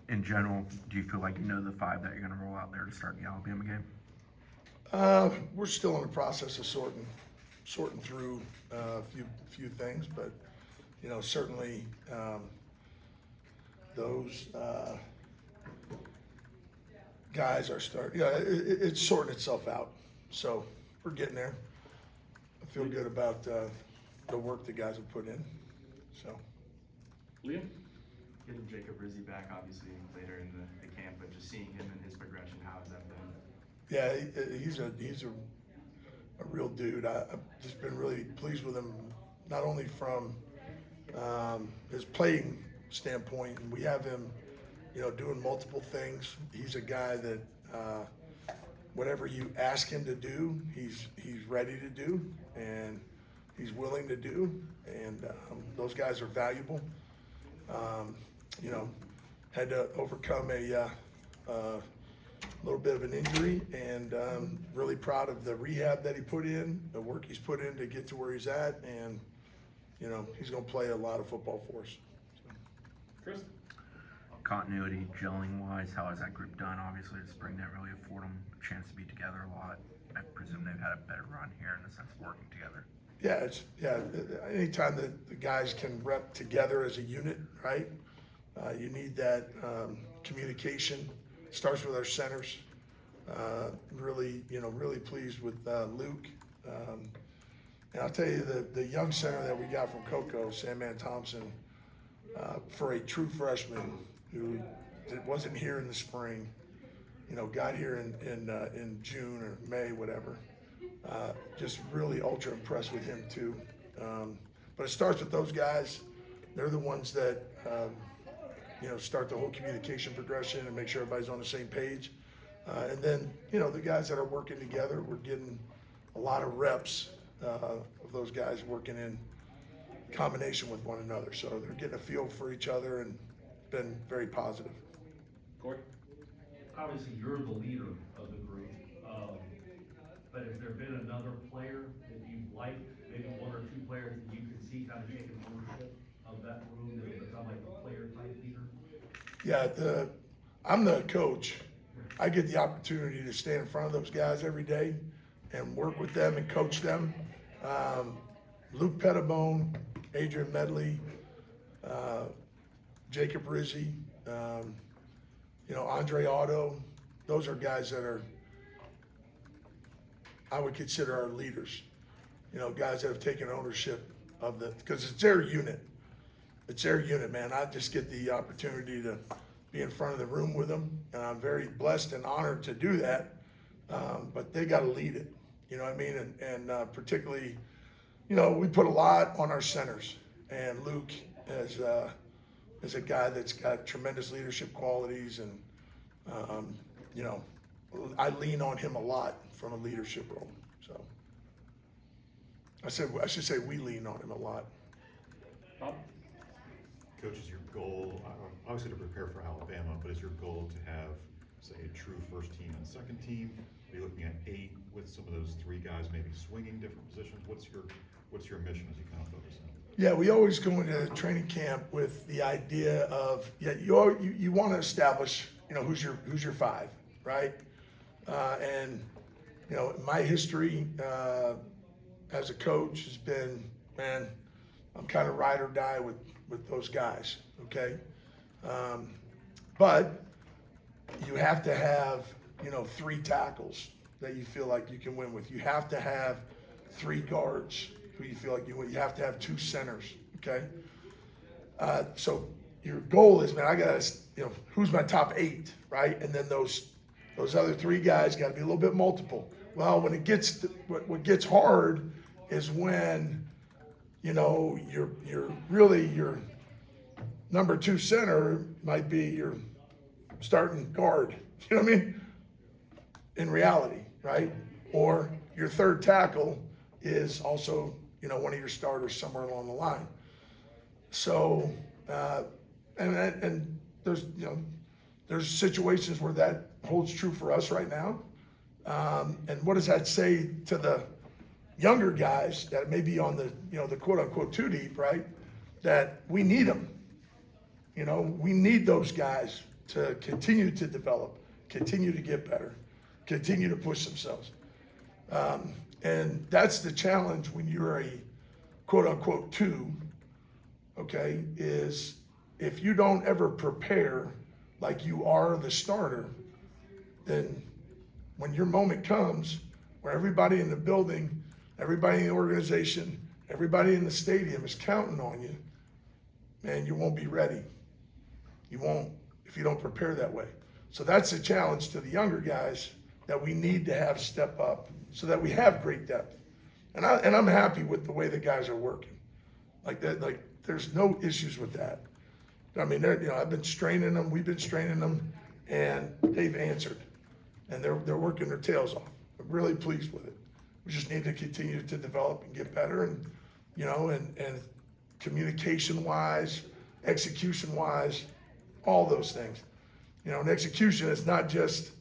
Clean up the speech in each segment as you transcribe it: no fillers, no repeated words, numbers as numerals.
in general, do you feel like you know the five that you're going to roll out there to start the Alabama game? We're still in the process of sorting through a few things, but certainly those guys are starting. It's sorting itself out. So we're getting there. I feel good about the work the guys have put in. So, Liam? Getting Jacob Rizy back, obviously, later in the camp, but just seeing him and his progression, how has that been? yeah, he's a real dude. I've just been really pleased with him, not only from his playing standpoint, and we have him, doing multiple things. He's a guy that whatever you ask him to do, he's ready to do, and he's willing to do, and those guys are valuable. Had to overcome a little bit of an injury, and really proud of the rehab that he put in, the work he's put in to get to where he's at, and he's going to play a lot of football for us. So. Chris? Continuity, gelling wise, how has that group done? Obviously, the spring didn't really afford them a chance to be together a lot. I presume they've had a better run here in the sense of working together. Anytime that the guys can rep together as a unit, right? You need that communication. Starts with our centers. Really pleased with Luke. And I'll tell you, the young center that we got from Coco, Sandman Thompson, for a true freshman who wasn't here in the spring, got here in June or May, whatever. Just really ultra impressed with him too. But it starts with those guys. They're the ones that start the whole communication progression and make sure everybody's on the same page. And then the guys that are working together, we're getting a lot of reps of those guys working in combination with one another. So they're getting a feel for each other and been very positive. Corey? Obviously, you're the leader of the group, but has there been another player that you like, maybe one or two players that you can see kind of taking ownership of that room that become like a player type leader? Yeah, I'm the coach. I get the opportunity to stand in front of those guys every day and work with them and coach them. Luke Pettibone, Adrian Medley, Jacob Rizy, Andre Otto. Those are guys that are, I would consider our leaders. Guys that have taken ownership of because it's their unit. It's their unit, man. I just get the opportunity to be in front of the room with them, and I'm very blessed and honored to do that. But they got to lead it. You know what I mean? And particularly, we put a lot on our centers, and Luke is a guy that's got tremendous leadership qualities, and I lean on him a lot from a leadership role. So I should say we lean on him a lot. Bob? Coach, is your goal, obviously to prepare for Alabama, but is your goal to have, say, a true first team and second team? Are you looking at 8 with some of those 3 guys maybe swinging different positions? What's your mission as you kind of focus on? Yeah, we always go into training camp with the idea of you want to establish who's your 5, right? And my history as a coach has been, man, I'm kind of ride or die with those guys, okay? But you have to have 3 tackles that you feel like you can win with. You have to have 3 guards who you feel like you win. You have to have 2 centers, okay? So your goal is, man, I got to, who's my top 8, right? And then those other 3 guys got to be a little bit multiple. Well, when it gets what gets hard is when you're really your number 2 center might be your starting guard. You know what I mean? In reality, right? Or your 3rd tackle is also one of your starters somewhere along the line. So and there's situations where that holds true for us right now. And what does that say to the younger guys that may be on the quote unquote 2 deep, right? That we need them. We need those guys to continue to develop, continue to get better, continue to push themselves. And that's the challenge when you're a quote unquote two, okay, is if you don't ever prepare like you are the starter, then when your moment comes where everybody in the building, everybody in the organization, everybody in the stadium is counting on you, man, you won't be ready. You won't if you don't prepare that way. So that's a challenge to the younger guys that we need to have step up so that we have great depth. And I'm happy with the way the guys are working. Like that, like there's no issues with that. I mean, I've been straining them, we've been straining them, and they've answered. And they're working their tails off. I'm really pleased with it. We just need to continue to develop and get better, and and communication wise, execution wise, all those things. And execution is not just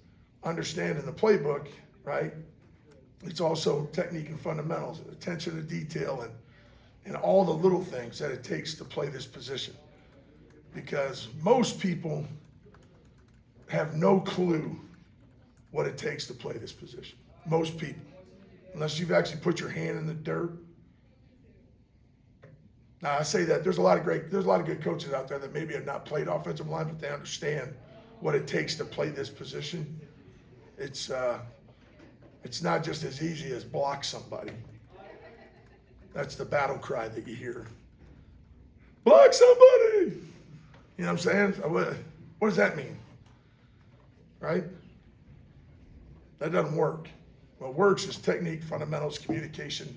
understanding the playbook, right? It's also technique and fundamentals, and attention to detail, and all the little things that it takes to play this position. Because most people have no clue what it takes to play this position. Most people, unless you've actually put your hand in the dirt. Now I say that there's a lot of good coaches out there that maybe have not played offensive line, but they understand what it takes to play this position. It's not just as easy as block somebody. That's the battle cry that you hear. Block somebody! You know what I'm saying? What does that mean? Right? That doesn't work. What works is technique, fundamentals, communication,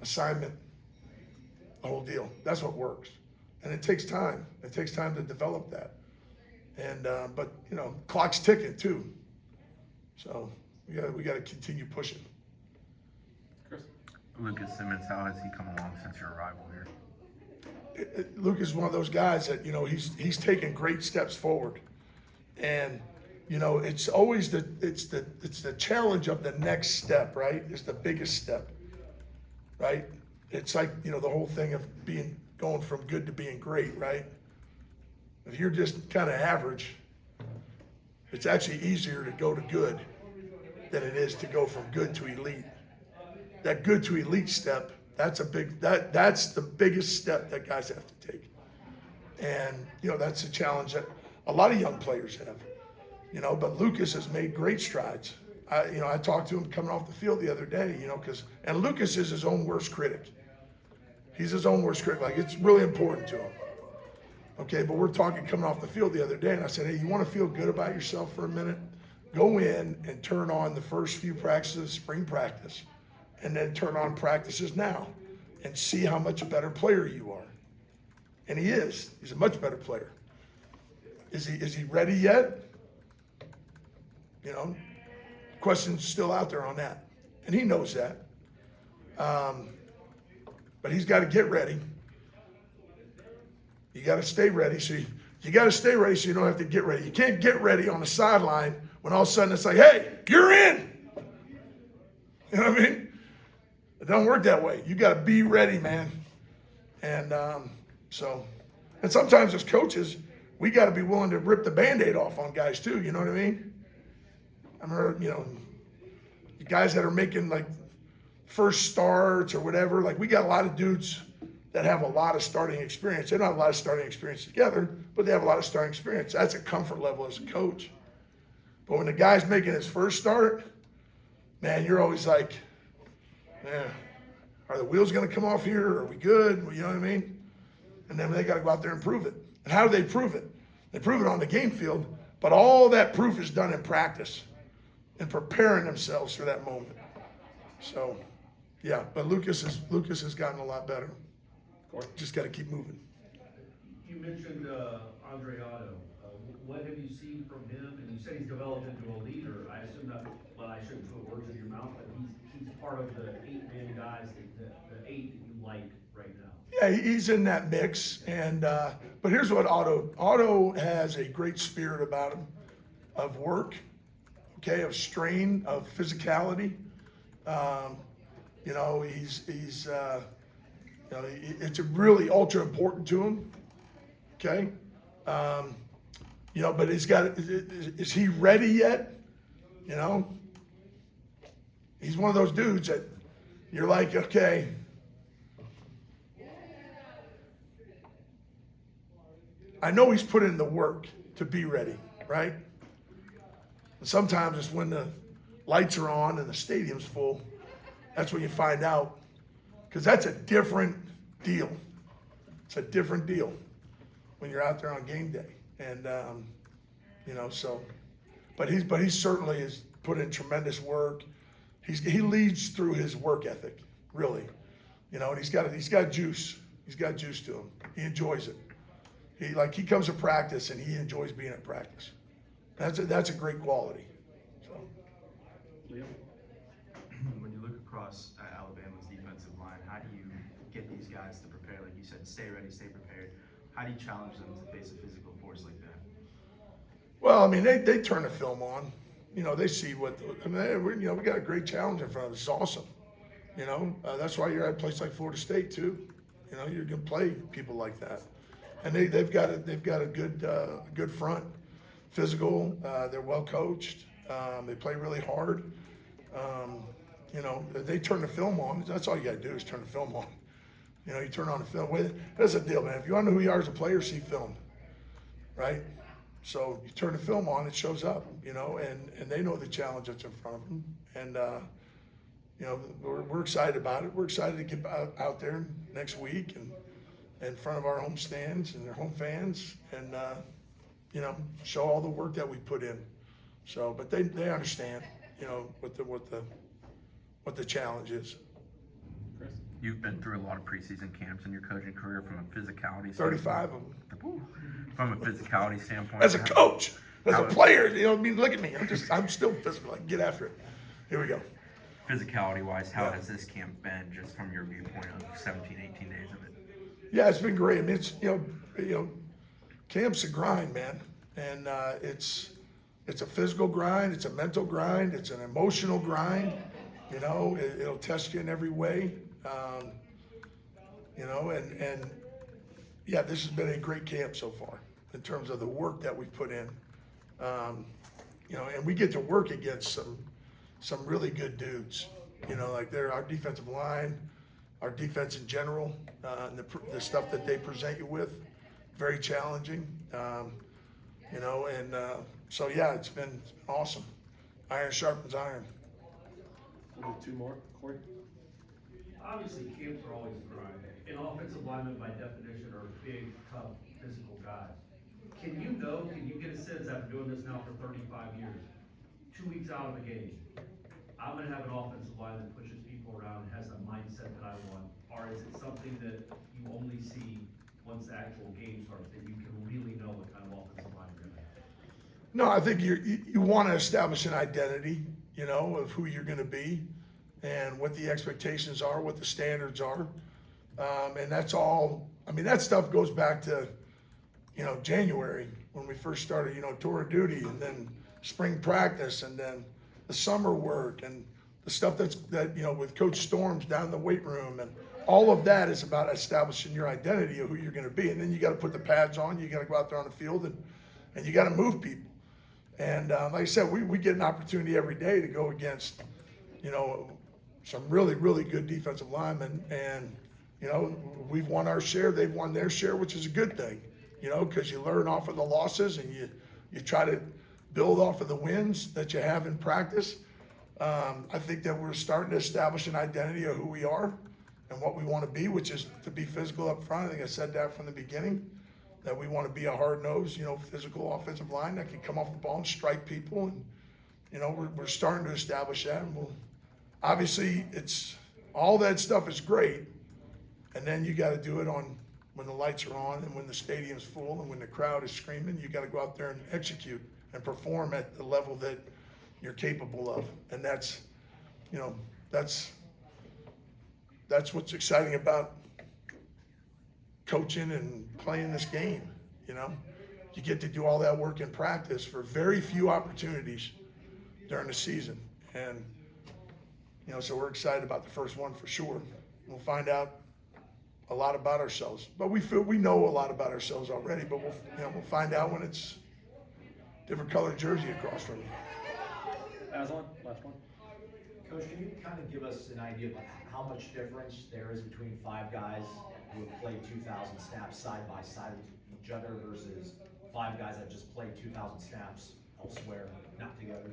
assignment, the whole deal. That's what works. And it takes time. It takes time to develop that. And but clock's ticking too. So we got to continue pushing. Chris? Lucas Simmons, how has he come along since your arrival here? Luke is one of those guys that he's taken great steps forward, and it's always the challenge of the next step, right? Is the biggest step, right? It's like the whole thing of going from good to being great, right? If you're just kind of average, it's actually easier to go to good than it is to go from good to elite. That good to elite step, that's the biggest step that guys have to take. And, that's a challenge that a lot of young players have, but Lucas has made great strides. I talked to him coming off the field the other day, and Lucas is his own worst critic. He's his own worst critic. Like, it's really important to him. Okay, but we're talking coming off the field the other day, and I said, hey, you want to feel good about yourself for a minute? Go in and turn on the first few practices of spring practice, and then turn on practices now, and see how much a better player you are. And he is. He's a much better player. Is he ready yet? Question's still out there on that, and he knows that. But he's got to get ready. You got to stay ready. So you got to stay ready so you don't have to get ready. You can't get ready on the sideline when all of a sudden it's like, hey, you're in. You know what I mean? It doesn't work that way. You got to be ready, man. And and sometimes as coaches, we got to be willing to rip the Band-Aid off on guys too. You know what I mean? I've heard, the guys that are making like first starts or whatever, like we got a lot of dudes that have a lot of starting experience. They don't have a lot of starting experience together, but they have a lot of starting experience. That's a comfort level as a coach. But when the guy's making his first start, man, you're always like, man, are the wheels going to come off here? Are we good? You know what I mean? And then they got to go out there and prove it. And how do they prove it? They prove it on the game field, but all that proof is done in practice and preparing themselves for that moment. So, yeah, but Lucas has gotten a lot better. Just got to keep moving. You mentioned Andre Otto. What have you seen from him? And you said he's developed into a leader. I assume that, well, I shouldn't put words in your mouth, but he's part of the 8-man guys, the 8 that you like right now. Yeah, he's in that mix. And but here's what Otto has a great spirit about him, of work, okay, of strain, of physicality. It's really ultra important to him. Okay. You know, but is he ready yet? You know? He's one of those dudes that you're like, okay. I know he's put in the work to be ready, right? And sometimes it's when the lights are on and the stadium's full, that's when you find out. Because that's a different deal. It's a different deal when you're out there on game day. And, you know, so, but he certainly has put in tremendous work. He leads through his work ethic, really. You know, and he's got juice. He's got juice to him. He enjoys it. He comes to practice and he enjoys being at practice. That's a great quality. So. Liam? When you look across Alabama's defensive line, how do you get these guys to prepare? Like you said, stay ready, stay prepared. How do you challenge them to face a physical force like that? Well, I mean, they turn the film on. You know, they see what, I mean, you know, we got a great challenge in front of us. It's awesome. You know, that's why you're at a place like Florida State too. You know, you're gonna play people like that, and they've got a good front, physical. They're well coached. They play really hard. You know, they turn the film on. That's all you got to do is turn the film on. You know, you turn on the film. That's the deal, man. If you want to know who you are as a player, see film, right? So you turn the film on, it shows up, you know, and they know the challenge that's in front of them. And, you know, we're excited about it. We're excited to get out there next week and in front of our home stands and their home fans and, you know, show all the work that we put in. So, but they understand, you know, what the challenge is. Chris? You've been through a lot of preseason camps in your coaching career from a physicality 35 of them. standpoint. From a physicality standpoint. As a coach, as a how- player, you know, I mean, look at me. I'm still physical. I can get after it. Here we go. Physicality wise, how Yeah. has this camp been just from your viewpoint of 17, 18 days of it? Yeah, it's been great. I mean, it's you know, camp's a grind, man, and it's a physical grind, it's a mental grind, it's an emotional grind. You know, it'll test you in every way. You know, and yeah, this has been a great camp so far in terms of the work that we put in. You know, and we get to work against some really good dudes. You know, like our defensive line, our defense in general, and the stuff that they present you with, very challenging. You know, and so yeah, it's been awesome. Iron sharpens iron. We'll do two more. Corey? Obviously, camps are always a grind. And offensive linemen, by definition, are big, tough, physical guys. Can you get a sense after doing this now for 35 years, 2 weeks out of the game, I'm gonna have an offensive line that pushes people around and has the mindset that I want? Or is it something that you only see once the actual game starts, that you can really know what kind of offensive line you're gonna have? No, I think you want to establish an identity, you know, of who you're going to be and what the expectations are, what the standards are. And that's all, I mean, that stuff goes back to, you know, January when we first started, you know, tour of duty and then spring practice and then the summer work and the stuff that, you know, with Coach Storms down in the weight room and all of that is about establishing your identity of who you're going to be. And then you got to put the pads on, you got to go out there on the field and you got to move people. And like I said, we get an opportunity every day to go against, you know, some really, really good defensive linemen. And, you know, we've won our share, they've won their share, which is a good thing, you know, because you learn off of the losses and you try to build off of the wins that you have in practice. I think that we're starting to establish an identity of who we are and what we want to be, which is to be physical up front. I think I said that from the beginning, that we want to be a hard-nosed, you know, physical offensive line that can come off the ball and strike people. And, you know, we're starting to establish that. And obviously, it's all that stuff is great. And then you got to do it on when the lights are on and when the stadium's full and when the crowd is screaming. You got to go out there and execute and perform at the level that you're capable of. And that's, you know, that's what's exciting about coaching and playing this game. You know, you get to do all that work in practice for very few opportunities during the season. And, you know, so we're excited about the first one for sure. We'll find out a lot about ourselves, but we feel we know a lot about ourselves already, but we'll find out when it's different colored jersey across from you. Aslan, last one. Coach, can you kind of give us an idea of how much difference there is between 5 guys who have played 2,000 snaps side by side with each other versus 5 guys that just played 2,000 snaps elsewhere, not together?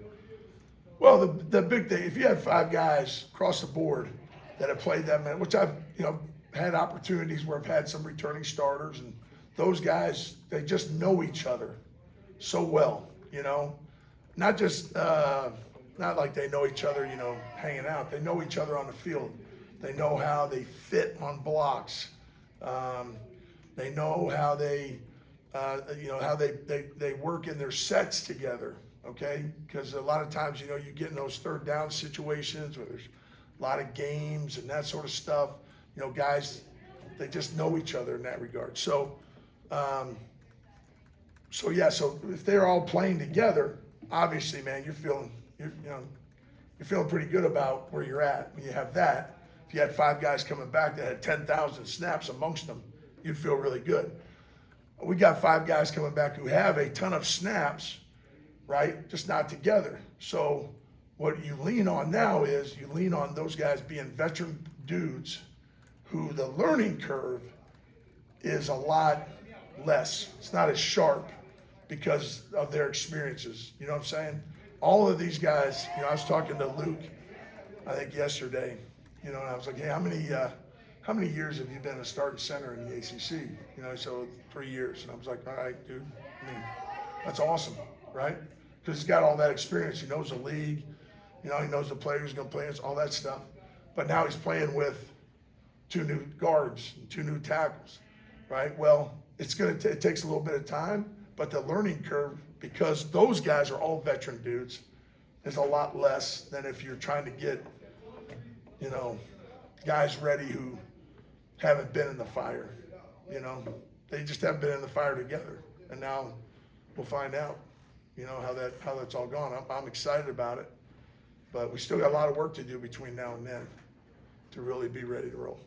Well, the big thing, if you had 5 guys across the board that have played that many, which I've, had opportunities where I've had some returning starters, and those guys, they just know each other so well, not just, not like they know each other, hanging out. They know each other on the field. They know how they fit on blocks. They know how they, how they work in their sets together. Okay, because a lot of times, you get in those third down situations where there's a lot of games and that sort of stuff. Guys, they just know each other in that regard. So if they're all playing together, obviously, man, you're feeling pretty good about where you're at when you have that. If you had 5 guys coming back that had 10,000 snaps amongst them, you'd feel really good. We got 5 guys coming back who have a ton of snaps, right? Just not together. So what you lean on now is you lean on those guys being veteran dudes who the learning curve is a lot less. It's not as sharp because of their experiences. You know what I'm saying? All of these guys, I was talking to Luke, I think yesterday, and I was like, hey, how many years have you been a starting center in the ACC? So 3 years. And I was like, all right, dude, that's awesome, right? Because he's got all that experience. He knows the league, he knows the players going to play, all that stuff. But now he's playing with 2 new guards and 2 new tackles, right? Well, it takes a little bit of time, but the learning curve, because those guys are all veteran dudes, is a lot less than if you're trying to get, guys ready who haven't been in the fire. They just haven't been in the fire together, and now we'll find out, how that's all gone. I'm excited about it, but we still got a lot of work to do between now and then to really be ready to roll.